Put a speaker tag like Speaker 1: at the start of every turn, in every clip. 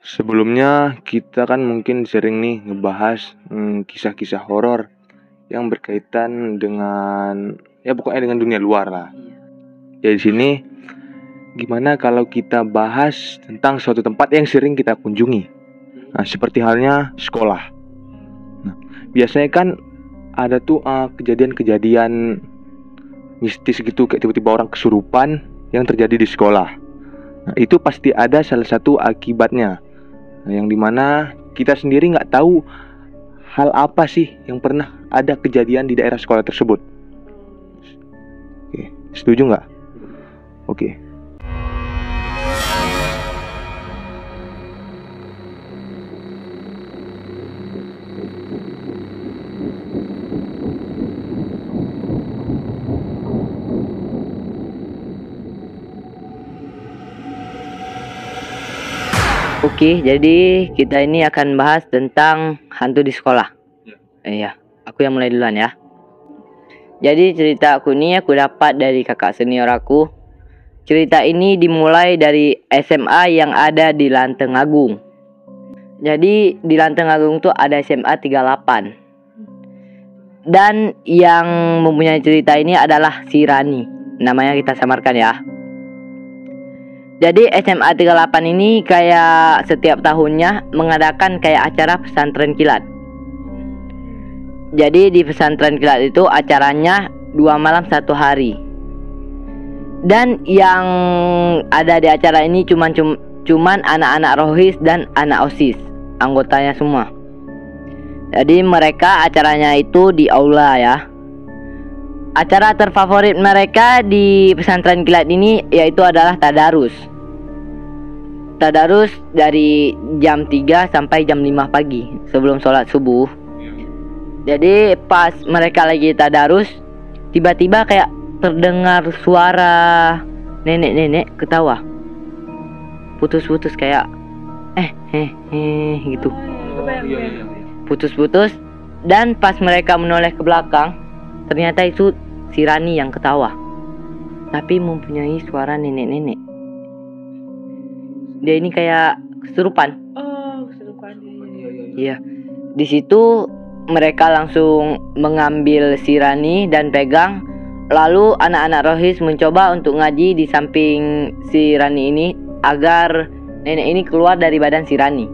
Speaker 1: Sebelumnya kita kan mungkin sering nih ngebahas kisah-kisah horor yang berkaitan dengan ya pokoknya dengan dunia luar lah. Ya di sini gimana kalau kita bahas tentang suatu tempat yang sering kita kunjungi. Nah, seperti halnya sekolah. Nah, biasanya kan ada tuh kejadian-kejadian mistis gitu, kayak tiba-tiba orang kesurupan yang terjadi di sekolah. Nah, itu pasti ada salah satu akibatnya. Nah, yang dimana kita sendiri nggak tahu hal apa sih yang pernah ada kejadian di daerah sekolah tersebut. Oke, setuju nggak? Oke.
Speaker 2: Oke, jadi kita ini akan bahas tentang hantu di sekolah. Iya, aku yang mulai duluan ya. Jadi cerita aku ini aku dapat dari kakak senior aku. Cerita ini dimulai dari SMA yang ada di Lanteng Agung. Jadi di Lanteng Agung tuh ada SMA 38. Dan yang mempunyai cerita ini adalah si Rani. Namanya kita samarkan ya. Jadi SMA 38 ini kayak setiap tahunnya mengadakan kayak acara pesantren kilat. Jadi di pesantren kilat itu acaranya 2 malam 1 hari. Dan yang ada di acara ini cuman anak-anak rohis dan anak OSIS, anggotanya semua. Jadi mereka acaranya itu di aula ya. Acara terfavorit mereka di pesantren kilat ini yaitu adalah tadarus. Tadarus dari jam 3 sampai jam 5 pagi sebelum sholat subuh. Jadi pas mereka lagi tadarus, tiba-tiba kayak terdengar suara nenek-nenek ketawa. Putus-putus kayak gitu. Putus-putus. Dan pas mereka menoleh ke belakang, ternyata itu si Rani yang ketawa, tapi mempunyai suara nenek-nenek. Dia ini kayak kesurupan.
Speaker 3: Oh, kesurupan.
Speaker 2: Iya. Di situ mereka langsung mengambil si Rani dan pegang. Lalu anak-anak rohis mencoba untuk ngaji di samping si Rani ini agar nenek ini keluar dari badan si Rani.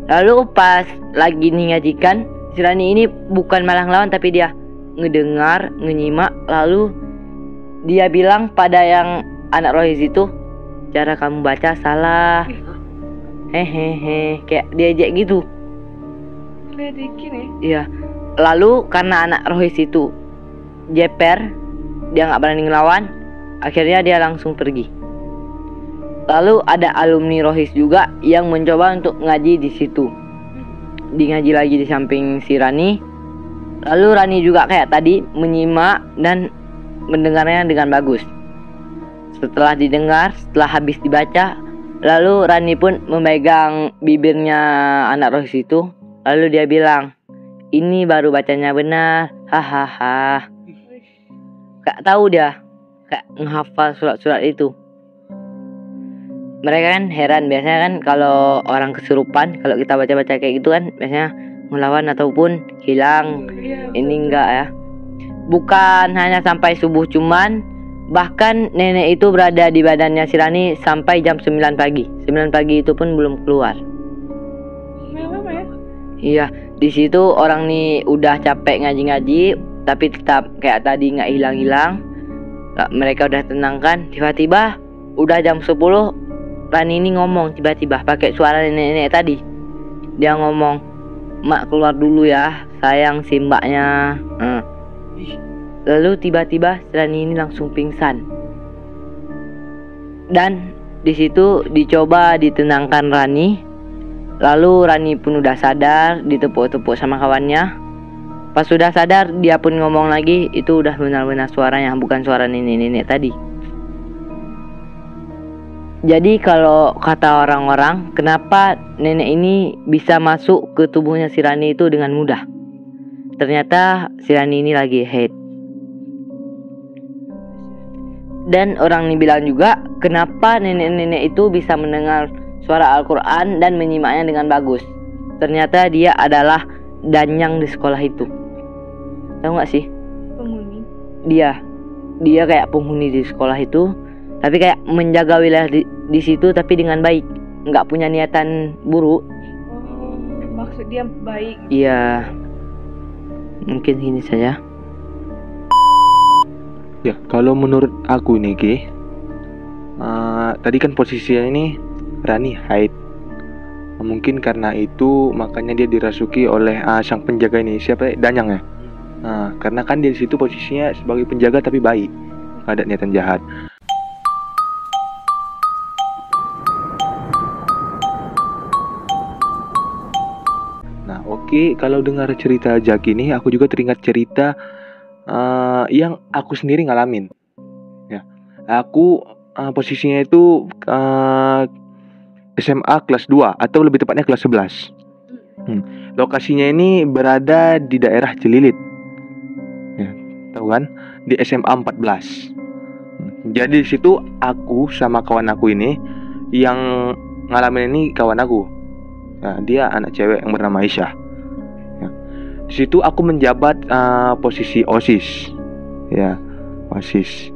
Speaker 2: Lalu pas lagi ngajikan, si Rani ini bukan malah ngelawan, tapi dia ngedengar, ngenyimak. Lalu dia bilang pada yang anak rohis itu, cara kamu baca salah. Hehehe, kayak diajak gitu.
Speaker 3: Ledekin ya?
Speaker 2: Iya. Lalu karena anak rohis itu jeper, dia nggak berani ngelawan, akhirnya dia langsung pergi. Lalu ada alumni rohis juga yang mencoba untuk ngaji di situ. Di ngaji lagi di samping si Rani. Lalu Rani juga kayak tadi menyimak dan mendengarnya dengan bagus. Setelah didengar, setelah habis dibaca, lalu Rani pun memegang bibirnya anak rohis itu. Lalu dia bilang, ini baru bacanya benar, hahaha. Gak tahu dia, kayak menghafal surat-surat itu. Mereka kan heran, biasanya kan kalau orang kesurupan, kalau kita baca-baca kayak gitu kan biasanya melawan ataupun hilang. Ini enggak ya. Bukan hanya sampai subuh, cuman bahkan nenek itu berada di badannya si Rani sampai jam 9 pagi. 9 pagi itu pun belum keluar.
Speaker 3: Lama ya?
Speaker 2: Iya, di situ orang nih udah capek ngaji-ngaji, tapi tetap kayak tadi nggak hilang-hilang. Mereka udah tenangkan, tiba-tiba udah jam 10, Rani ini ngomong tiba-tiba pakai suara nenek-nenek tadi. Dia ngomong, "Mak keluar dulu ya, sayang si mbaknya." Lalu tiba-tiba Rani ini langsung pingsan. Dan di situ dicoba ditenangkan Rani. Lalu Rani pun udah sadar, ditepuk-tepuk sama kawannya. Pas sudah sadar, dia pun ngomong lagi, itu udah benar-benar suaranya, bukan suara nenek-nenek tadi. Jadi kalau kata orang-orang, kenapa nenek ini bisa masuk ke tubuhnya si Rani itu dengan mudah? Ternyata si Rani ini lagi haid. Dan orang ini bilang juga, kenapa nenek-nenek itu bisa mendengar suara Al-Quran dan menyimaknya dengan bagus. Ternyata dia adalah danyang di sekolah itu. Tahu nggak sih?
Speaker 3: Penghuni.
Speaker 2: Dia kayak penghuni di sekolah itu, tapi kayak menjaga wilayah di situ tapi dengan baik, nggak punya niatan buruk.
Speaker 3: Oh, maksud dia baik.
Speaker 2: Iya, mungkin ini saja.
Speaker 1: Ya, kalau menurut aku nih Ki, tadi kan posisinya ini Rani haid. Mungkin karena itu makanya dia dirasuki oleh sang penjaga ini. Siapa? Danyang ya. Karena kan dia di situ posisinya sebagai penjaga tapi baik, nggak ada niatan jahat. Nah, oke, kalau dengar cerita Jaki ini, aku juga teringat cerita yang aku sendiri ngalamin. Ya, aku posisinya itu SMA kelas 2 atau lebih tepatnya kelas 11. Lokasinya ini berada di daerah Cililit. Ya, tahu kan? Di SMA 14. Jadi di situ aku sama kawan aku ini yang ngalamin ini kawan aku. Nah, dia anak cewek yang bernama Aisyah. Ya. Di situ aku menjabat posisi OSIS. Ya, OSIS.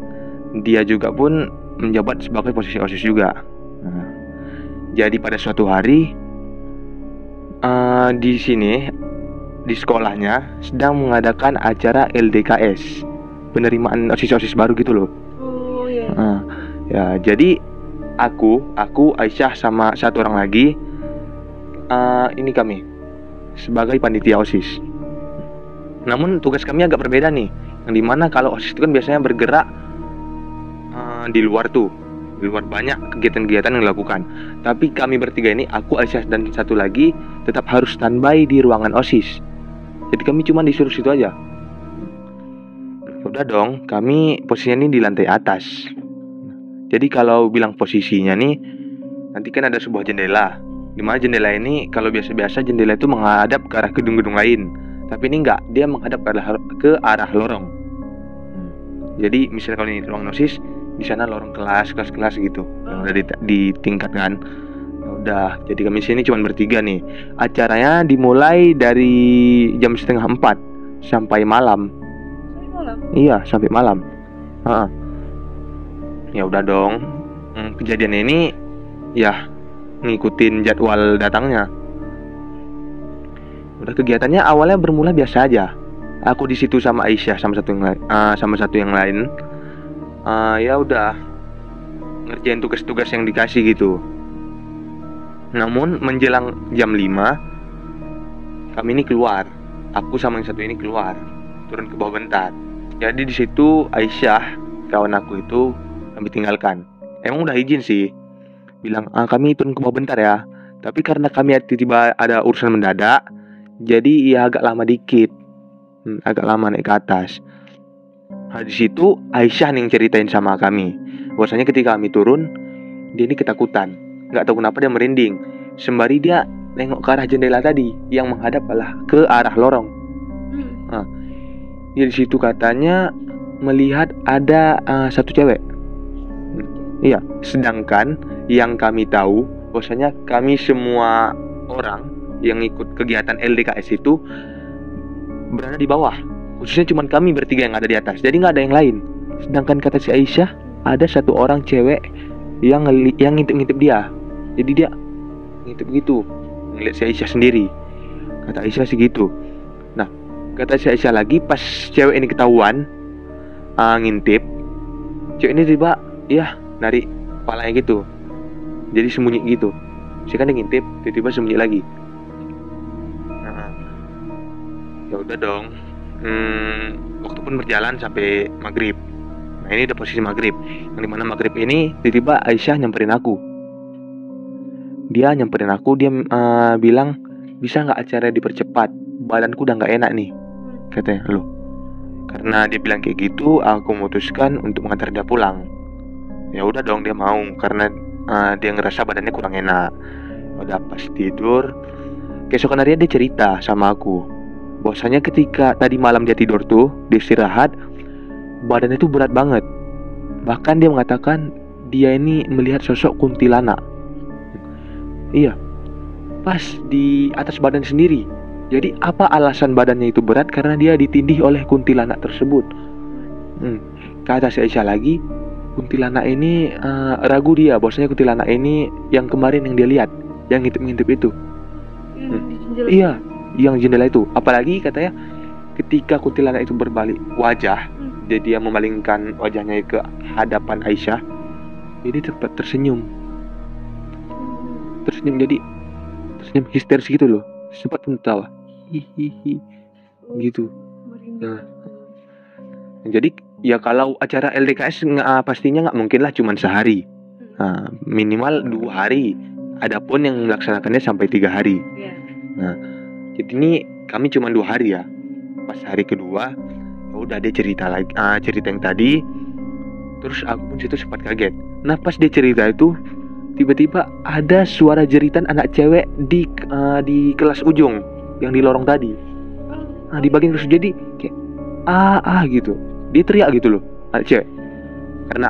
Speaker 1: Dia juga pun menjabat sebagai posisi OSIS juga. Nah, jadi pada suatu hari di sini di sekolahnya sedang mengadakan acara LDKS, penerimaan OSIS-OSIS baru gitu loh.
Speaker 3: Oh iya.
Speaker 1: Ya, jadi aku Aisyah sama satu orang lagi, ini kami sebagai panitia OSIS. Namun tugas kami agak berbeda nih, yang dimana kalau OSIS itu kan biasanya bergerak di luar tuh, di luar banyak kegiatan-kegiatan yang dilakukan. Tapi kami bertiga ini, aku, Aisyah dan satu lagi, tetap harus standby di ruangan OSIS. Jadi kami cuma disuruh situ aja. Udah dong, kami posisinya ini di lantai atas. Jadi kalau bilang posisinya nih, nanti kan ada sebuah jendela. Dimana jendela ini, kalau biasa-biasa jendela itu menghadap ke arah gedung-gedung lain. Tapi ini enggak, dia menghadap ke arah lorong. Jadi misalnya kalau ini ruang OSIS, di sana lorong kelas gitu yang ada di tingkat kan. Udah, jadi kami sini cuma bertiga nih. Acaranya dimulai dari jam 3:30 sampai malam. Iya, sampai malam. Ya udah dong. Kejadian ini ya ngikutin jadwal datangnya. Udah, kegiatannya awalnya bermula biasa aja. Aku di situ sama Aisyah sama satu yang lain. Ya udah ngerjain tugas-tugas yang dikasih gitu. Namun menjelang jam 5 kami ini keluar. Aku sama yang satu ini keluar, turun ke bawah bentar. Jadi di situ Aisyah, kawan aku itu, kami tinggalkan. Emang udah izin sih, bilang kami turun ke bawah bentar ya. Tapi karena kami tiba-tiba ada urusan mendadak, jadi ya agak lama dikit, agak lama naik ke atas. Nah, di situ Aisyah nih yang ceritain sama kami, bahwasanya ketika kami turun, dia ini ketakutan. Nggak tahu kenapa dia merinding, sembari dia nengok ke arah jendela tadi yang menghadap ke arah lorong. Dia di situ katanya melihat ada satu cewek. Iya, sedangkan yang kami tahu bahwasanya kami semua orang yang ikut kegiatan LDKS itu berada di bawah. Khususnya cuma kami bertiga yang ada di atas, jadi nggak ada yang lain. Sedangkan kata si Aisyah, ada satu orang cewek yang ngintip-ngintip dia. Jadi dia ngintip gitu, ngeliat si Aisyah sendiri. Kata Aisyah sih gitu. Nah, kata si Aisyah lagi, pas cewek ini ketahuan ngintip, cewek ini tiba narik kepalanya gitu, jadi sembunyi gitu. Si kan dia ngintip, tiba-tiba sembunyi lagi. Ya udah dong. Waktu pun berjalan sampai maghrib. Nah, ini udah posisi maghrib, yang dimana maghrib ini tiba-tiba Aisyah nyamperin aku. Dia bilang, bisa nggak acara dipercepat, badanku udah nggak enak nih, katanya. Loh, karena dia bilang kayak gitu, aku memutuskan untuk mengantar dia pulang. Ya udah dong, dia mau, karena dia ngerasa badannya kurang enak. Udah pas tidur, keesokan harinya dia cerita sama aku bahwasanya ketika tadi malam dia tidur tuh, dia istirahat, badannya tuh berat banget. Bahkan dia mengatakan dia ini melihat sosok kuntilanak. Iya, pas di atas badan sendiri. Jadi apa alasan badannya itu berat? Karena dia ditindih oleh kuntilanak tersebut. Kata si Aisyah lagi, kuntilanak ini ragu dia, bahwasanya kuntilanak ini yang kemarin yang dia lihat, yang ngintip-ngintip itu.
Speaker 3: Di jendela.
Speaker 1: Iya, yang jendela itu. Apalagi katanya ketika kuntilanak itu berbalik wajah, jadi dia memalingkan wajahnya ke hadapan Aisyah, jadi tempat tersenyum. Jadi tersenyum histeris gitu loh, sempat tertawa, hihihi, gitu. Nah, jadi ya kalau acara LDKS pastinya nggak mungkin lah cuman sehari, minimal 2 hari. Adapun yang melaksanakannya sampai 3 hari.
Speaker 3: Iya.
Speaker 1: Nah, jadi ini kami cuma 2 hari ya. Pas hari kedua, ya udah dia cerita lagi, cerita yang tadi. Terus aku pun situ sempat kaget. Nah pas dia cerita itu, tiba-tiba ada suara jeritan anak cewek di kelas ujung yang di lorong tadi. Di bagian kelas, jadi kayak gitu. Dia teriak gitu loh, anak cewek. Karena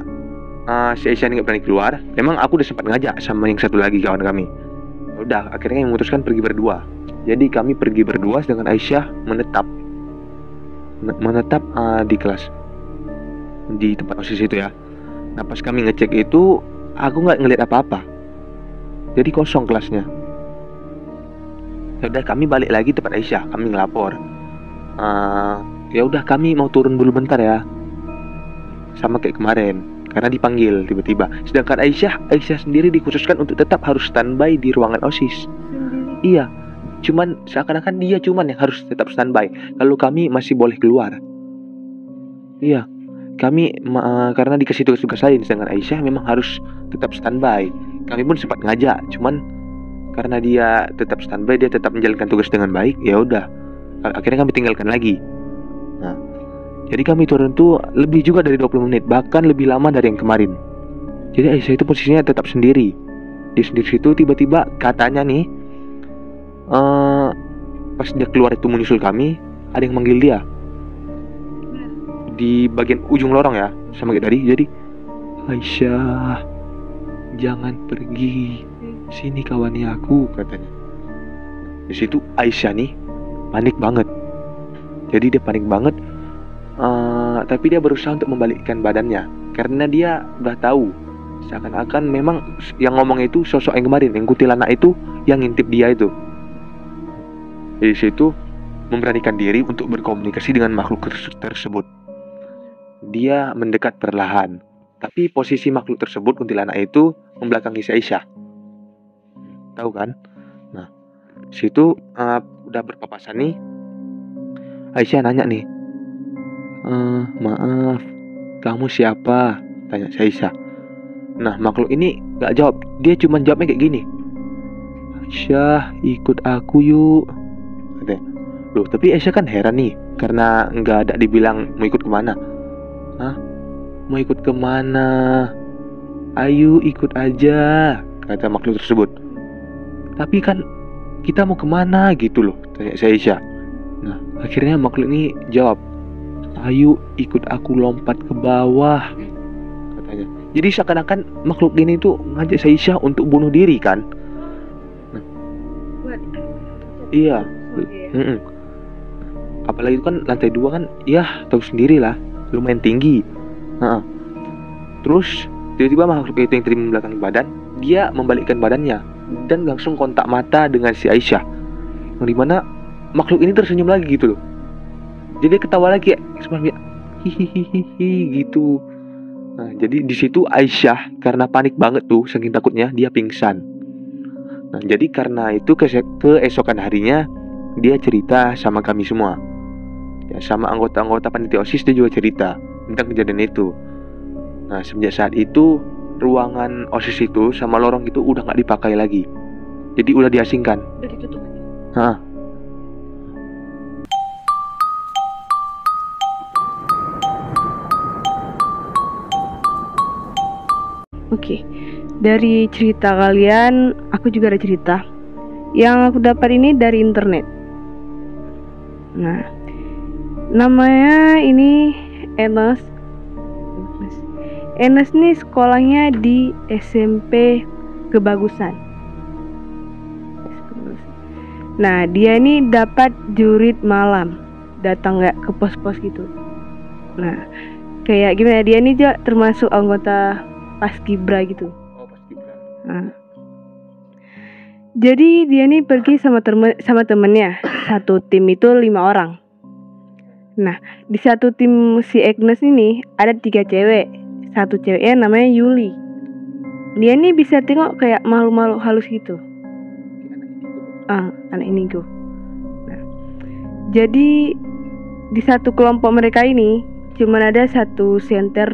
Speaker 1: si Aisyah ini nggak berani keluar. Memang aku udah sempat ngajak sama yang satu lagi kawan kami. Udah akhirnya memutuskan pergi berdua. Jadi kami pergi berdua, sedangkan Aisyah menetap di kelas, di tempat OSIS itu ya. Nah pas kami ngecek itu, aku nggak ngeliat apa-apa. Jadi kosong kelasnya. Ya udah kami balik lagi tempat Aisyah, kami ngelapor. Ya udah kami mau turun dulu bentar ya, sama kayak kemarin, karena dipanggil tiba-tiba. Sedangkan Aisyah sendiri dikhususkan untuk tetap harus standby di ruangan OSIS. Iya, cuman seakan-akan dia cuman yang harus tetap standby. Kalau kami masih boleh keluar. Iya, kami karena dikasih tugas-tugas lain, sedangkan Aisyah memang harus tetap standby. Kami pun sempat ngajak, cuman karena dia tetap standby, dia tetap menjalankan tugas dengan baik, ya udah. Akhirnya kami tinggalkan lagi. Nah, jadi kami turun tuh lebih juga dari 20 menit, bahkan lebih lama dari yang kemarin. Jadi Aisyah itu posisinya tetap sendiri. Di sendiri situ tiba-tiba katanya nih, pas dia keluar itu menyusul kami, ada yang manggil dia di bagian ujung lorong ya, sama kayak tadi. Jadi Aisyah, jangan pergi, sini kawannya aku, katanya. Di situ Aisyah nih panik banget. Jadi dia panik banget, tapi dia berusaha untuk membalikkan badannya karena dia udah tahu seakan-akan memang yang ngomong itu sosok yang kemarin, yang kuntilanak itu, yang ngintip dia itu. Di situ memberanikan diri untuk berkomunikasi dengan makhluk tersebut. Dia mendekat perlahan, tapi posisi makhluk tersebut, kuntilanak itu, membelakangi si Aisyah. Tahu kan? Nah, situ udah berpapasan nih. Aisyah nanya nih, maaf, kamu siapa? Tanya si Aisyah. Nah, makhluk ini gak jawab. Dia cuma jawabnya kayak gini, Aisyah, ikut aku yuk, katanya. Loh, tapi Aisyah kan heran nih, karena gak ada dibilang mau ikut kemana. Mau ikut kemana? Ayo ikut aja, kata makhluk tersebut. Tapi kan kita mau kemana gitu loh, tanya si Aisyah. Nah, akhirnya makhluk ini jawab, ayo ikut aku lompat ke bawah, katanya. Jadi seakan-akan makhluk ini tuh ngajak si Aisyah untuk bunuh diri kan. Nah, iya. Apalagi itu kan lantai 2 kan, ya tahu sendiri lah, lumayan tinggi. Terus tiba-tiba makhluk itu yang tadi membelakangi badan, dia membalikkan badannya dan langsung kontak mata dengan si Aisyah, yang dimana makhluk ini tersenyum lagi gitu loh. Jadi dia ketawa lagi, sebenarnya hihihihi gitu. Nah, jadi di situ Aisyah karena panik banget tuh, saking takutnya dia pingsan. Nah, jadi karena itu keesokan harinya dia cerita sama kami semua. Ya, sama anggota-anggota panitia OSIS dia juga cerita tentang kejadian itu. Nah, semenjak saat itu ruangan OSIS itu sama lorong itu udah nggak dipakai lagi. Jadi udah diasingkan.
Speaker 3: Udah ditutup. Oke, dari cerita kalian, aku juga ada cerita. Yang aku dapat ini dari internet. Nah, namanya ini Enes. Enes nih sekolahnya di SMP Kebagusan. Nah, dia ini dapat jurit malam, datang nggak ke pos-pos gitu. Nah, kayak gimana, dia ini juga termasuk anggota Paskibra gitu.
Speaker 1: Oh, Paskibra.
Speaker 3: Nah, jadi dia ini pergi sama temennya. Satu tim itu 5 orang. Nah, di satu tim si Agnes ini ada 3 cewek. Satu ceweknya namanya Yuli. Dia ini bisa tengok kayak malu-malu halus gitu. Anak indigo. Nah, jadi di satu kelompok mereka ini cuma ada 2 senter.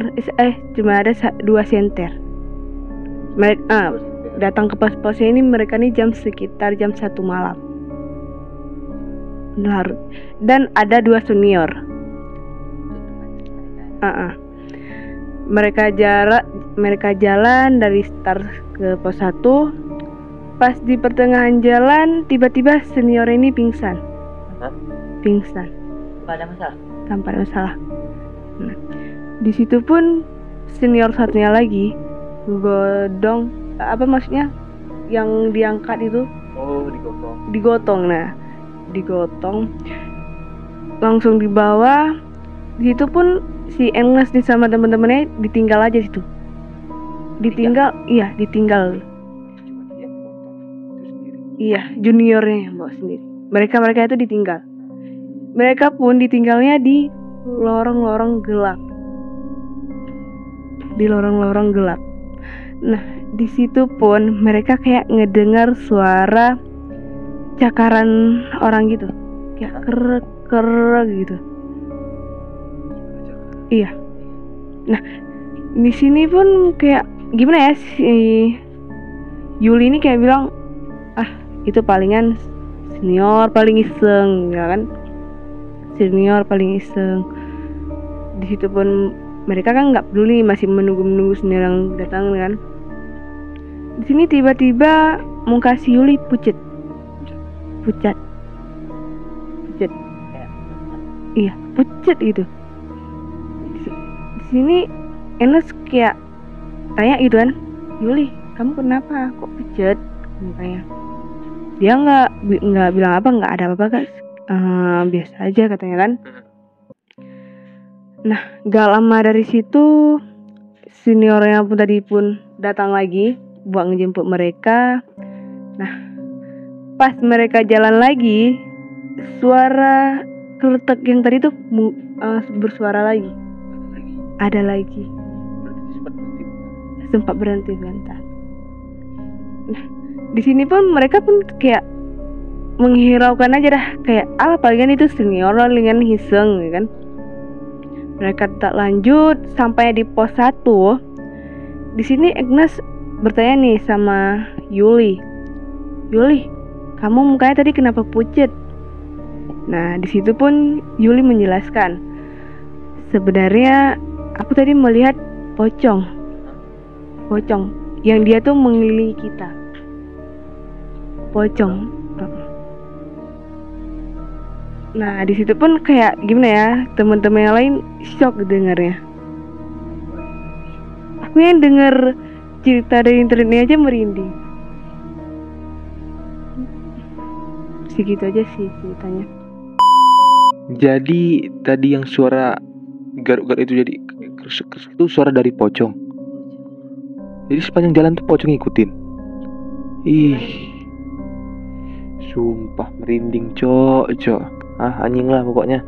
Speaker 3: Mereka datang ke pos-posnya ini, mereka ini sekitar jam 1 malam. Larut. Dan ada 2 senior. Mereka jalan dari start ke pos 1. Pas di pertengahan jalan, tiba-tiba senior ini pingsan. Pingsan. Tanpa ada masalah. Nah, di situ pun senior satunya lagi godong, apa maksudnya? Yang diangkat itu?
Speaker 1: Oh, digotong.
Speaker 3: Digotong. Nah, digotong. Langsung dibawa. Di situ pun si Agnes nih sama teman-temannya ditinggal aja situ. Ditinggal. Iya, juniornya yang bawa sendiri. Mereka itu ditinggal. Mereka pun ditinggalnya di lorong-lorong gelap. Nah, di situ pun mereka kayak ngedengar suara cakaran orang gitu, kayak kerek gitu. Iya. Nah, di sini pun kayak gimana ya, si Yuli ini kayak bilang, itu palingan senior paling iseng, ya kan? Senior paling iseng. Di situ pun mereka kan nggak peduli, masih menunggu senior yang datang kan. Di sini tiba-tiba muka si Yuli pucat. Iya, pucat gitu. Di sini Agnes kayak tanya gitu kan, Yuli, kamu kenapa kok pucat mukanya? Dia nggak bilang apa, nggak ada apa-apa guys, biasa aja katanya kan. Nah, gak lama dari situ seniornya pun tadi pun datang lagi buat ngejemput mereka. Nah, pas mereka jalan lagi, suara keletek yang tadi tuh bersuara lagi. Ada lagi. Sempat berhenti sebentar. Nah, di sini pun mereka pun kayak menghiraukan aja dah, kayak palingan itu senior palingan hiseng, ya kan. Mereka tak lanjut sampai di pos 1. Di sini Agnes bertanya nih sama Yuli, kamu mukanya tadi kenapa pucat? Nah, di situ pun Yuli menjelaskan, sebenarnya aku tadi melihat pocong yang dia tuh mengelilingi kita. Pocong. Nah, di situ pun kayak gimana ya, teman-teman yang lain shock dengarnya. Aku yang denger cerita dari internetnya aja merinding. Segitu aja sih ceritanya.
Speaker 1: Jadi tadi yang suara garuk-garuk itu jadi kersek-kersek itu suara dari pocong. Jadi sepanjang jalan tuh pocong ngikutin. Ih, sumpah merinding cok. Anjing lah pokoknya.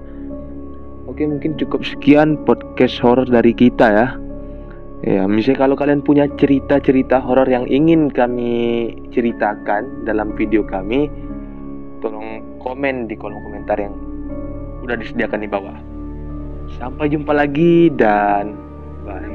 Speaker 1: Oke, mungkin cukup sekian podcast horor dari kita ya. Ya, misalnya kalau kalian punya cerita-cerita horor yang ingin kami ceritakan dalam video kami, tolong komen di kolom komentar yang udah disediakan di bawah. Sampai jumpa lagi dan bye.